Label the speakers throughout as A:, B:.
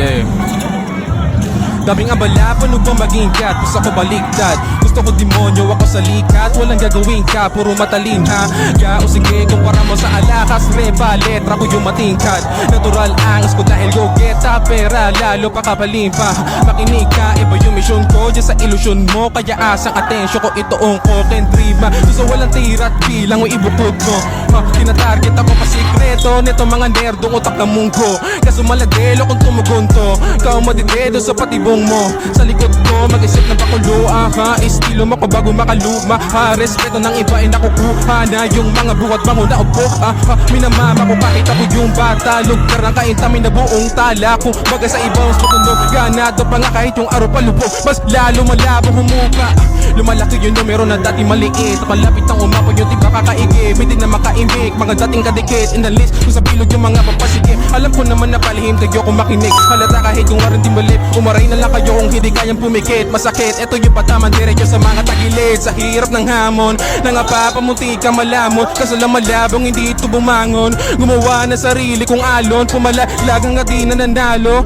A: Yeah. Daming abala, paano ba maging kat? Gusto ko baliktad, gusto ko demonyo, ako sa likat. Walang gagawin ka, puro matalin ha. O sige, kumpara mo sa alakas, repa, letra ko yung matingkad. Natural angas ko dahil go get up, pera lalo pa kapalim pa. Makinig ka, iba yung mission ko, dyan sa ilusyon mo. Kaya asang atensyon ko, ito ang coke and dream. Gusto walang tira at bilang mo ibukod mo. Tinatarget ako pa sikreto, neto mga nerdong utak ng munggo. Kaso maladelo kung tumugon to, ikaw madidedo sa patibong mo. Sa likod ko, mag-isip ng pakulo, aha. Estilo mo ko bago makaluma, ha. Respeto ng iba ay nakukuha na. Yung mga buhat bango na upo, aha. Minamama ko kahit ako yung bata. Lugar ng kaintamin na buong tala ko. Bagay sa ibang matunog, ganado pa nga kahit yung araw palubog. Mas lalo malabo humuka. Lumalaki yung numero na dati maliit. Malapit ang umapon yung tiba kakaigib. Hindi na makaimbik, mga dating kadikit. In the list, kung sa bilog yung mga papasikip. Alam ko naman na palihim, tagyo ko makinig. Halata kahit kung waran di malip. Umaray na lang kayo kung hindi kayang pumikit. Masakit, eto yung pataman diretso sa mga tagilid. Sa hirap ng hamon, nangapapamunti ka malamon. Kaso lang malabong hindi ito bumangon. Gumawa na sarili kong alon. Pumalagang nga di na nanalo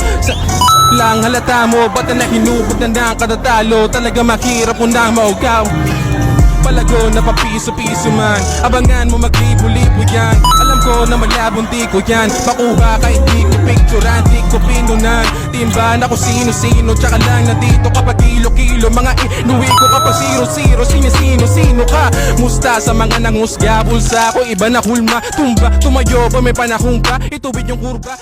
A: lang halata mo, ba't na hinubog na ng katatalo? Talaga makirap mo na maugaw. Palago na papiso-piso man. Abangan mo maglibo-libo yan. Alam ko na malabong di ko yan makuha kahit di ko picturean, di ko pinunan. Timban ako sino-sino, tsaka lang nandito kapag kilo-kilo. Mga inuwi ko kapag zero-zero. Sino-sino ka? Musta sa mga nangusga? Bulsa ko iba na hulma, tumba, tumayo pa may panahong ka. Ituwid yung kurba.